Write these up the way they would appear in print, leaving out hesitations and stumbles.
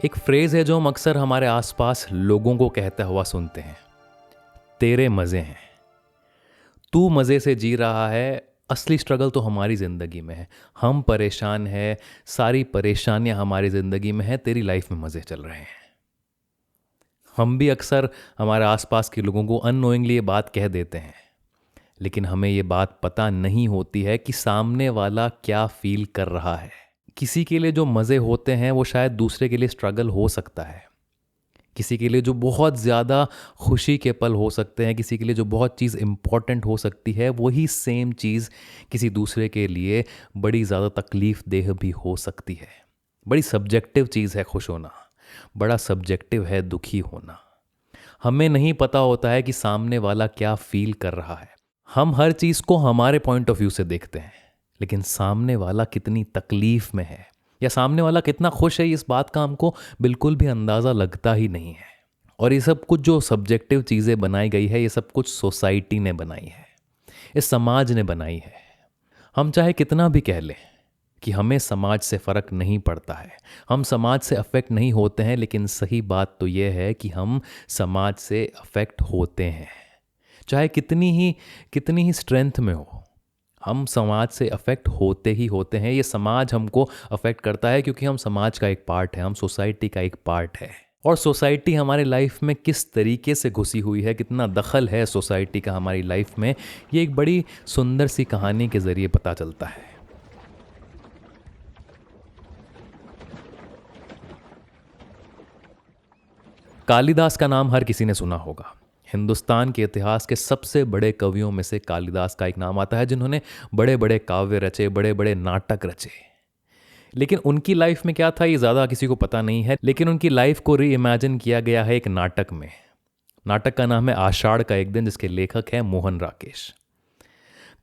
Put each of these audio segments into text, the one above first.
एक फ्रेज है जो हम अक्सर हमारे आसपास लोगों को कहता हुआ सुनते हैं। तेरे मज़े हैं, तू मज़े से जी रहा है। असली स्ट्रगल तो हमारी ज़िंदगी में है। हम परेशान हैं, सारी परेशानियां हमारी ज़िंदगी में है, तेरी लाइफ में मज़े चल रहे हैं। हम भी अक्सर हमारे आसपास के लोगों को अननोइंगली ये बात कह देते हैं, लेकिन हमें ये बात पता नहीं होती है कि सामने वाला क्या फील कर रहा है। किसी के लिए जो मज़े होते हैं वो शायद दूसरे के लिए स्ट्रगल हो सकता है। किसी के लिए जो बहुत ज़्यादा खुशी के पल हो सकते हैं, किसी के लिए जो बहुत चीज़ इम्पॉर्टेंट हो सकती है, वही सेम चीज़ किसी दूसरे के लिए बड़ी ज़्यादा तकलीफ़ देह भी हो सकती है। बड़ी सब्जेक्टिव चीज़ है खुश होना, बड़ा सब्जेक्टिव है दुखी होना। हमें नहीं पता होता है कि सामने वाला क्या फील कर रहा है। हम हर चीज़ को हमारे पॉइंट ऑफ व्यू से देखते हैं, लेकिन सामने वाला कितनी तकलीफ़ में है या सामने वाला कितना खुश है, इस बात का हमको बिल्कुल भी अंदाज़ा लगता ही नहीं है। और ये सब कुछ जो सब्जेक्टिव चीज़ें बनाई गई है, ये सब कुछ सोसाइटी ने बनाई है, इस समाज ने बनाई है। हम चाहे कितना भी कह लें कि हमें समाज से फ़र्क नहीं पड़ता है, हम समाज से अफेक्ट नहीं होते हैं, लेकिन सही बात तो ये है कि हम समाज से अफेक्ट होते हैं। चाहे कितनी ही स्ट्रेंथ में हो, हम समाज से अफेक्ट होते ही होते हैं। ये समाज हमको अफेक्ट करता है क्योंकि हम समाज का एक पार्ट है, हम सोसाइटी का एक पार्ट है। और सोसाइटी हमारी लाइफ में किस तरीके से घुसी हुई है, कितना दखल है सोसाइटी का हमारी लाइफ में, ये एक बड़ी सुंदर सी कहानी के ज़रिए पता चलता है। कालिदास का नाम हर किसी ने सुना होगा। हिंदुस्तान के इतिहास के सबसे बड़े कवियों में से कालिदास का एक नाम आता है, जिन्होंने बड़े बड़े काव्य रचे, बड़े बड़े नाटक रचे। लेकिन उनकी लाइफ में क्या था ये ज़्यादा किसी को पता नहीं है, लेकिन उनकी लाइफ को री इमेजिन किया गया है एक नाटक में। नाटक का नाम है आषाढ़ का एक दिन, जिसके लेखक हैं मोहन राकेश।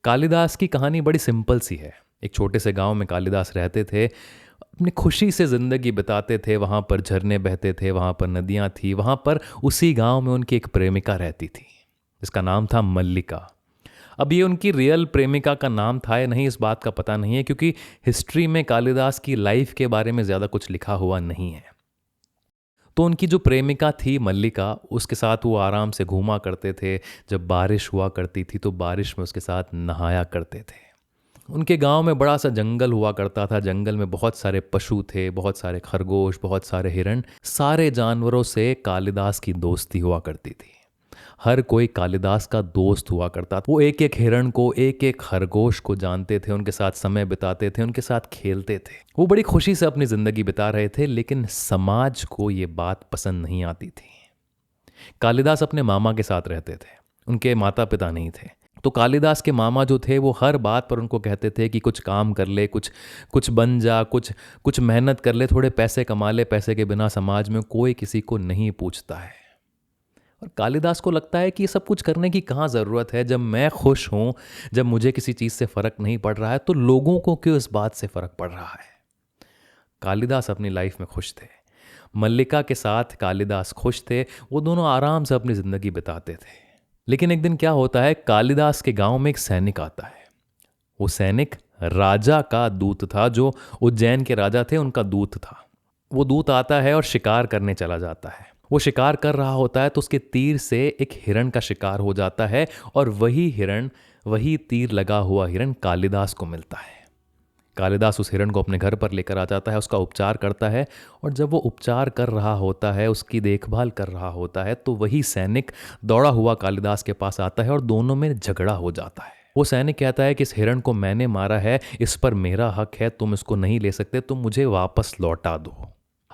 कालिदास की कहानी बड़ी सिंपल सी है। एक छोटे से गांव में कालिदास रहते थे, अपनी खुशी से ज़िंदगी बिताते थे। वहाँ पर झरने बहते थे, वहाँ पर नदियाँ थी, वहाँ पर उसी गांव में उनकी एक प्रेमिका रहती थी, जिसका नाम था मल्लिका। अब ये उनकी रियल प्रेमिका का नाम था या नहीं, इस बात का पता नहीं है, क्योंकि हिस्ट्री में कालिदास की लाइफ के बारे में ज़्यादा कुछ लिखा हुआ नहीं है। तो उनकी जो प्रेमिका थी मल्लिका, उसके साथ वो आराम से घूमा करते थे। जब बारिश हुआ करती थी तो बारिश में उसके साथ नहाया करते थे। उनके गांव में बड़ा सा जंगल हुआ करता था। जंगल में बहुत सारे पशु थे, बहुत सारे खरगोश, बहुत सारे हिरण। सारे जानवरों से कालिदास की दोस्ती हुआ करती थी। हर कोई कालिदास का दोस्त हुआ करता था। वो एक एक हिरण को, एक एक खरगोश को जानते थे, उनके साथ समय बिताते थे, उनके साथ खेलते थे। वो बड़ी खुशी से अपनी ज़िंदगी बिता रहे थे, लेकिन समाज को ये बात पसंद नहीं आती थी। कालिदास अपने मामा के साथ रहते थे, उनके माता पिता नहीं थे। तो कालिदास के मामा जो थे वो हर बात पर उनको कहते थे कि कुछ काम कर ले, कुछ कुछ बन जा, कुछ कुछ मेहनत कर ले, थोड़े पैसे कमा ले। पैसे के बिना समाज में कोई किसी को नहीं पूछता है। और कालिदास को लगता है कि ये सब कुछ करने की कहाँ ज़रूरत है। जब मैं खुश हूँ, जब मुझे किसी चीज़ से फ़र्क नहीं पड़ रहा है, तो लोगों को क्यों इस बात से फ़र्क पड़ रहा है। कालिदास अपनी लाइफ में खुश थे, मल्लिका के साथ कालिदास खुश थे। वो दोनों आराम से अपनी ज़िंदगी बिताते थे। लेकिन एक दिन क्या होता है, कालिदास के गांव में एक सैनिक आता है। वो सैनिक राजा का दूत था, जो उज्जैन के राजा थे उनका दूत था। वो दूत आता है और शिकार करने चला जाता है। वो शिकार कर रहा होता है तो उसके तीर से एक हिरण का शिकार हो जाता है, और वही हिरण, वही तीर लगा हुआ हिरण कालिदास को मिलता है। कालिदास उस हिरण को अपने घर पर लेकर आ जाता है, उसका उपचार करता है। और जब वो उपचार कर रहा होता है, उसकी देखभाल कर रहा होता है, तो वही सैनिक दौड़ा हुआ कालिदास के पास आता है और दोनों में झगड़ा हो जाता है। वो सैनिक कहता है कि इस हिरण को मैंने मारा है, इस पर मेरा हक है, तुम इसको नहीं ले सकते, तुम मुझे वापस लौटा दो।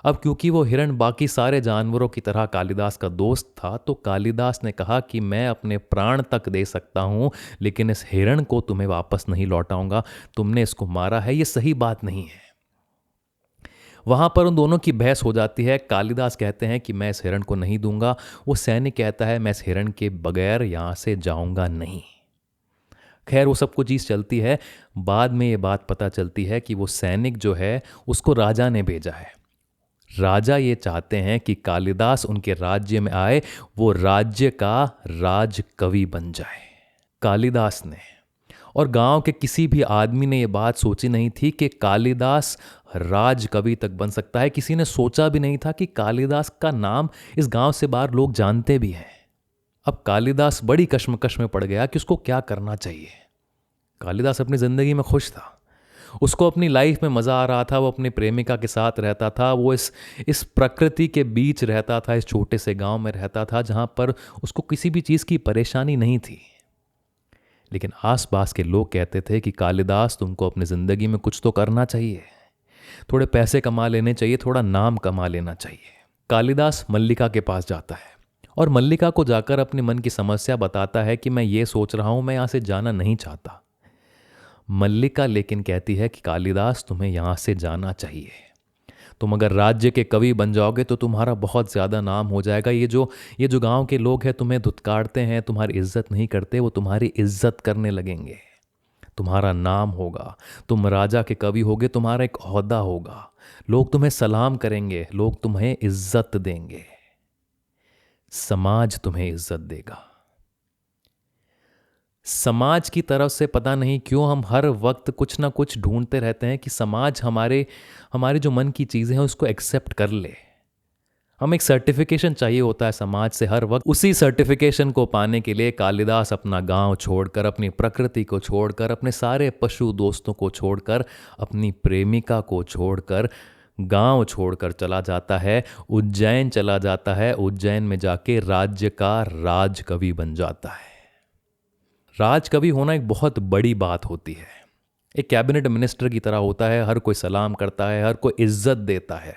अब क्योंकि वो हिरण बाकी सारे जानवरों की तरह कालिदास का दोस्त था, तो कालिदास ने कहा कि मैं अपने प्राण तक दे सकता हूँ, लेकिन इस हिरण को तुम्हें वापस नहीं लौटाऊंगा। तुमने इसको मारा है, ये सही बात नहीं है। वहां पर उन दोनों की बहस हो जाती है। कालिदास कहते हैं कि मैं इस हिरण को नहीं दूंगा। वो सैनिक कहता है मैं इस हिरण के बगैर यहाँ से जाऊंगा नहीं। खैर, वो सब कुछ चीज़ चलती है। बाद में ये बात पता चलती है कि वो सैनिक जो है, उसको राजा ने भेजा है। राजा ये चाहते हैं कि कालिदास उनके राज्य में आए, वो राज्य का राजकवि बन जाए। कालिदास ने और गांव के किसी भी आदमी ने ये बात सोची नहीं थी कि कालिदास राज कवि तक बन सकता है। किसी ने सोचा भी नहीं था कि कालिदास का नाम इस गांव से बाहर लोग जानते भी हैं। अब कालिदास बड़ी कश्मकश में पड़ गया कि उसको क्या करना चाहिए। कालिदास अपनी जिंदगी में खुश था, उसको अपनी लाइफ में मजा आ रहा था, वो अपनी प्रेमिका के साथ रहता था, वो इस प्रकृति के बीच रहता था, इस छोटे से गांव में रहता था जहां पर उसको किसी भी चीज की परेशानी नहीं थी। लेकिन आसपास के लोग कहते थे कि कालिदास, तुमको अपनी जिंदगी में कुछ तो करना चाहिए, थोड़े पैसे कमा लेने चाहिए, थोड़ा नाम कमा लेना चाहिए। कालिदास मल्लिका के पास जाता है और मल्लिका को जाकर अपने मन की समस्या बताता है कि मैं ये सोच रहा हूं, मैं यहां से जाना नहीं चाहता। मल्लिका लेकिन कहती है कि कालिदास, तुम्हें यहां से जाना चाहिए। तुम अगर राज्य के कवि बन जाओगे तो तुम्हारा बहुत ज़्यादा नाम हो जाएगा। ये जो गांव के लोग हैं तुम्हें धुतकारते हैं, तुम्हारी इज्जत नहीं करते, वो तुम्हारी इज्जत करने लगेंगे। तुम्हारा नाम होगा, तुम राजा के कवि होगे, तुम्हारा एक ओहदा होगा, लोग तुम्हें सलाम करेंगे, लोग तुम्हें इज्जत देंगे, समाज तुम्हें इज्जत देगा। समाज की तरफ से पता नहीं क्यों हम हर वक्त कुछ ना कुछ ढूंढते रहते हैं कि समाज हमारे जो मन की चीज़ें हैं उसको एक्सेप्ट कर ले। हम एक सर्टिफिकेशन चाहिए होता है समाज से हर वक्त। उसी सर्टिफिकेशन को पाने के लिए कालिदास अपना गांव छोड़कर, अपनी प्रकृति को छोड़कर, अपने सारे पशु दोस्तों को छोड़कर, अपनी प्रेमिका को छोड़कर, गांव छोड़कर चला जाता है, उज्जैन चला जाता है। उज्जैन में जाके राज्य का राजकवि बन जाता है। राजकवि होना एक बहुत बड़ी बात होती है, एक कैबिनेट मिनिस्टर की तरह होता है, हर कोई सलाम करता है, हर कोई इज्जत देता है।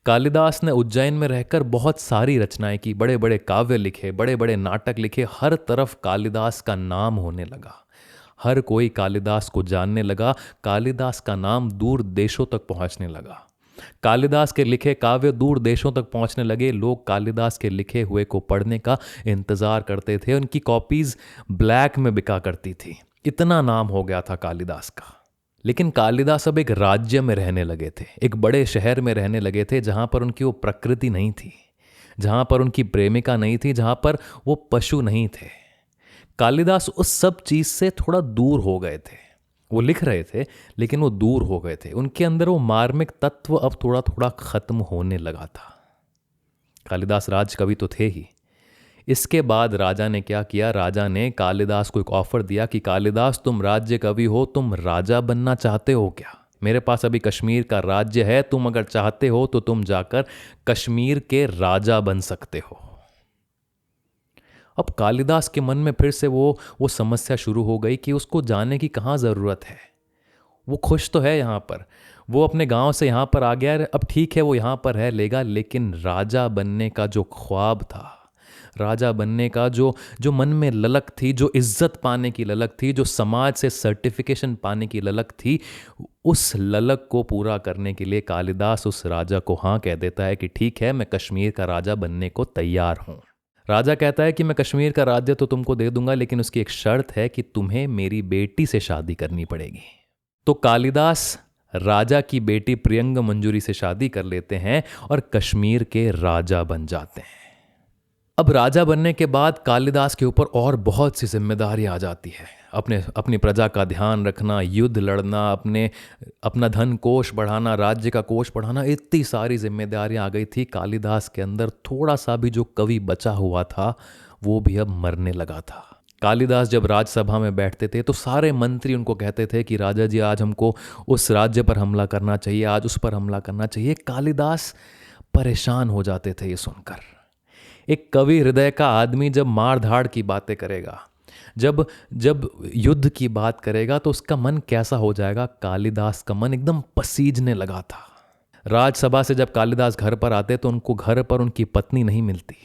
कालिदास ने उज्जैन में रहकर बहुत सारी रचनाएं की, बड़े बड़े काव्य लिखे, बड़े बड़े नाटक लिखे, हर तरफ कालिदास का नाम होने लगा, हर कोई कालिदास को जानने लगा, कालिदास का नाम दूर देशों तक पहुंचने लगा, कालिदास के लिखे काव्य दूर देशों तक पहुंचने लगे। लोग कालिदास के लिखे हुए को पढ़ने का इंतजार करते थे, उनकी कॉपीज ब्लैक में बिका करती थी, इतना नाम हो गया था कालिदास का। लेकिन कालिदास अब एक राज्य में रहने लगे थे, एक बड़े शहर में रहने लगे थे, जहां पर उनकी वो प्रकृति नहीं थी, जहां पर उनकी प्रेमिका नहीं थी, जहां पर वो पशु नहीं थे। कालिदास उस सब चीज से थोड़ा दूर हो गए थे। वो लिख रहे थे लेकिन वो दूर हो गए थे, उनके अंदर वो मार्मिक तत्व अब थोड़ा थोड़ा खत्म होने लगा था। कालिदास राजकवि तो थे ही। इसके बाद राजा ने क्या किया, राजा ने कालिदास को एक ऑफर दिया कि कालिदास, तुम राज्य कवि हो, तुम राजा बनना चाहते हो क्या? मेरे पास अभी कश्मीर का राज्य है, तुम अगर चाहते हो तो तुम जाकर कश्मीर के राजा बन सकते हो। अब कालिदास के मन में फिर से वो समस्या शुरू हो गई कि उसको जाने की कहाँ ज़रूरत है। वो खुश तो है यहाँ पर, वो अपने गांव से यहाँ पर आ गया है, अब ठीक है वो यहाँ पर रह लेगा, लेकिन राजा बनने का जो ख्वाब था, राजा बनने का जो मन में ललक थी, जो इज्जत पाने की ललक थी, जो समाज से सर्टिफिकेशन पाने की ललक थी, उस ललक को पूरा करने के लिए कालिदास उस राजा को हाँ कह देता है कि ठीक है, मैं कश्मीर का राजा बनने को तैयार हूँ। राजा कहता है कि मैं कश्मीर का राज्य तो तुमको दे दूंगा, लेकिन उसकी एक शर्त है कि तुम्हें मेरी बेटी से शादी करनी पड़ेगी। तो कालिदास राजा की बेटी प्रियंग मंजूरी से शादी कर लेते हैं और कश्मीर के राजा बन जाते हैं। अब राजा बनने के बाद कालिदास के ऊपर और बहुत सी जिम्मेदारियां आ जाती है। अपनी प्रजा का ध्यान रखना, युद्ध लड़ना, अपना धन कोष बढ़ाना, राज्य का कोष बढ़ाना, इतनी सारी जिम्मेदारियां आ गई थी कालिदास के अंदर। थोड़ा सा भी जो कवि बचा हुआ था वो भी अब मरने लगा था। कालिदास जब राजसभा में बैठते थे तो सारे मंत्री उनको कहते थे कि राजा जी, आज हमको उस राज्य पर हमला करना चाहिए, आज उस पर हमला करना चाहिए। कालिदास परेशान हो जाते थे ये सुनकर। एक कवि हृदय का आदमी जब मार धाड़ की बातें करेगा, जब युद्ध की बात करेगा तो उसका मन कैसा हो जाएगा। कालिदास का मन एकदम पसीजने लगा था। राजसभा से जब कालिदास घर पर आते तो उनको घर पर उनकी पत्नी नहीं मिलती,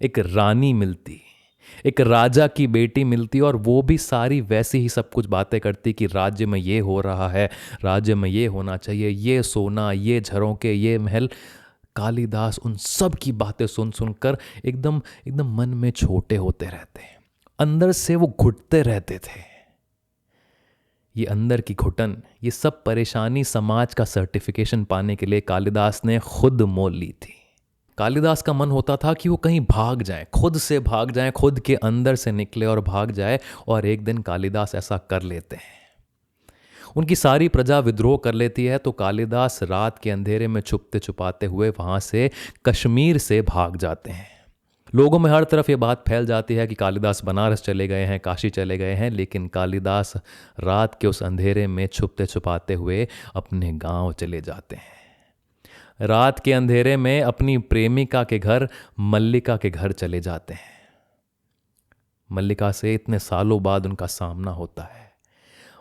एक रानी मिलती, एक राजा की बेटी मिलती, और वो भी सारी वैसी ही सब कुछ बातें करती कि राज्य में ये हो रहा है, राज्य में ये होना चाहिए, ये सोना, ये झरोके, ये महल। कालिदास उन सब की बातें सुन सुनकर एकदम मन में छोटे होते रहते, अंदर से वो घुटते रहते थे। ये अंदर की घुटन, ये सब परेशानी समाज का सर्टिफिकेशन पाने के लिए कालिदास ने खुद मोल ली थी। कालिदास का मन होता था कि वो कहीं भाग जाए, खुद से भाग जाए, खुद के अंदर से निकले और भाग जाए, और एक दिन कालिदास ऐसा कर लेते हैं। उनकी सारी प्रजा विद्रोह कर लेती है तो कालिदास रात के अंधेरे में छुपते छुपाते हुए वहाँ से कश्मीर से भाग जाते हैं। लोगों में हर तरफ ये बात फैल जाती है कि कालिदास बनारस चले गए हैं, काशी चले गए हैं, लेकिन कालिदास रात के उस अंधेरे में छुपते छुपाते हुए अपने गांव चले जाते हैं। रात के अंधेरे में अपनी प्रेमिका के घर, मल्लिका के घर चले जाते हैं। मल्लिका से इतने सालों बाद उनका सामना होता है।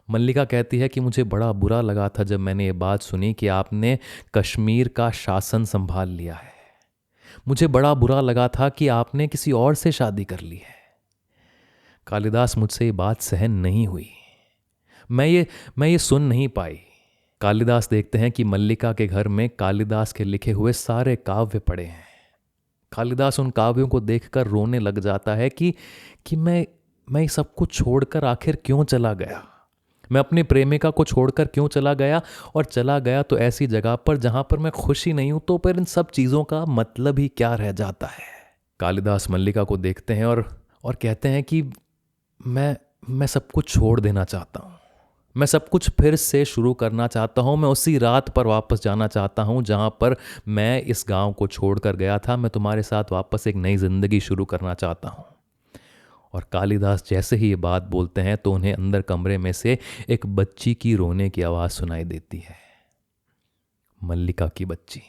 मल्लिका कहती है कि मुझे बड़ा बुरा लगा था जब मैंने ये बात सुनी कि आपने कश्मीर का शासन संभाल लिया है। मुझे बड़ा बुरा लगा था कि आपने किसी और से शादी कर ली है। कालिदास, मुझसे ये बात सहन नहीं हुई, मैं ये सुन नहीं पाई। कालिदास देखते हैं कि मल्लिका के घर में कालिदास के लिखे हुए सारे काव्य पड़े हैं। कालिदास उन काव्यों को देखकर रोने लग जाता है कि मैं सब कुछ छोड़कर आखिर क्यों चला गया। मैं अपनी प्रेमिका को छोड़कर क्यों चला गया, और चला गया तो ऐसी जगह पर जहां पर मैं खुश ही नहीं हूं, तो फिर इन सब चीज़ों का मतलब ही क्या रह जाता है। कालिदास मल्लिका को देखते हैं और कहते हैं कि मैं सब कुछ छोड़ देना चाहता हूँ, मैं सब कुछ फिर से शुरू करना चाहता हूँ, मैं उसी रात पर वापस जाना चाहता हूँ जहाँ पर मैं इस गांव को छोड़कर गया था। मैं तुम्हारे साथ वापस एक नई ज़िंदगी शुरू करना चाहता हूँ। और कालिदास जैसे ही ये बात बोलते हैं तो उन्हें अंदर कमरे में से एक बच्ची की रोने की आवाज़ सुनाई देती है, मल्लिका की बच्ची।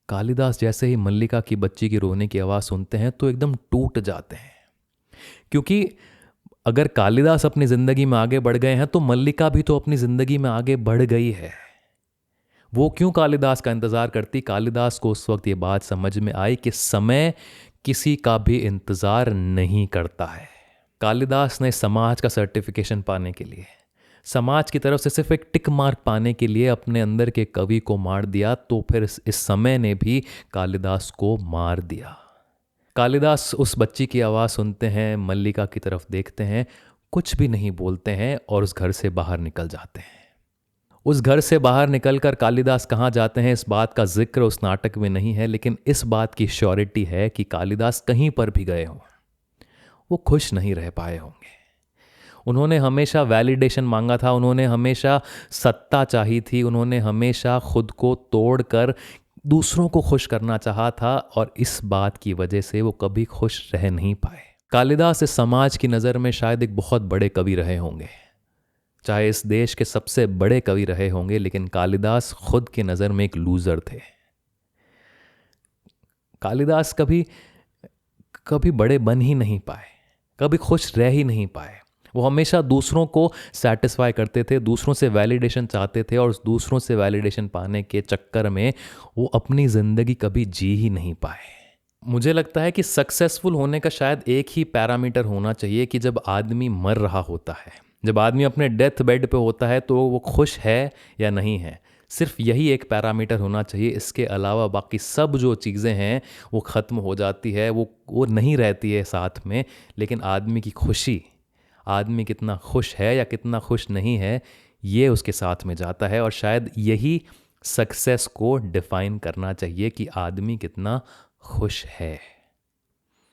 कालिदास जैसे ही मल्लिका की बच्ची की रोने की आवाज़ सुनते हैं तो एकदम टूट जाते हैं, क्योंकि अगर कालिदास अपनी ज़िंदगी में आगे बढ़ गए हैं तो मल्लिका भी तो अपनी ज़िंदगी में आगे बढ़ गई है। वो क्यों कालिदास का इंतज़ार करती। कालिदास को उस वक्त ये बात समझ में आई कि समय किसी का भी इंतज़ार नहीं करता है। कालिदास ने समाज का सर्टिफिकेशन पाने के लिए, समाज की तरफ से सिर्फ एक टिक मार्क पाने के लिए अपने अंदर के कवि को मार दिया, तो फिर इस समय ने भी कालिदास को मार दिया। कालिदास उस बच्ची की आवाज़ सुनते हैं, मल्लिका की तरफ देखते हैं, कुछ भी नहीं बोलते हैं और उस घर से बाहर निकल जाते हैं। उस घर से बाहर निकलकर कालिदास कहाँ जाते हैं इस बात का जिक्र उस नाटक में नहीं है, लेकिन इस बात की श्योरिटी है कि कालिदास कहीं पर भी गए हों वो खुश नहीं रह पाए होंगे। उन्होंने हमेशा वैलिडेशन मांगा था, उन्होंने हमेशा सत्ता चाही थी, उन्होंने हमेशा खुद को तोड़कर दूसरों को खुश करना चाहा था, और इस बात की वजह से वो कभी खुश रह नहीं पाए। कालिदास इस समाज की नज़र में शायद एक बहुत बड़े कवि रहे होंगे, चाहे इस देश के सबसे बड़े कवि रहे होंगे, लेकिन कालिदास खुद की नज़र में एक लूज़र थे। कालिदास कभी बड़े बन ही नहीं पाए, कभी खुश रह ही नहीं पाए। वो हमेशा दूसरों को सेटिस्फाई करते थे, दूसरों से वैलिडेशन चाहते थे, और उस दूसरों से वैलिडेशन पाने के चक्कर में वो अपनी ज़िंदगी कभी जी ही नहीं पाए। मुझे लगता है कि सक्सेसफुल होने का शायद एक ही पैरामीटर होना चाहिए कि जब आदमी मर रहा होता है, जब आदमी अपने डेथ बेड पे होता है, तो वो खुश है या नहीं है। सिर्फ यही एक पैरामीटर होना चाहिए। इसके अलावा बाकी सब जो चीज़ें हैं वो ख़त्म हो जाती है, वो नहीं रहती है साथ में। लेकिन आदमी की खुशी, आदमी कितना खुश है या कितना खुश नहीं है, ये उसके साथ में जाता है। और शायद यही सक्सेस को डिफ़ाइन करना चाहिए कि आदमी कितना खुश है।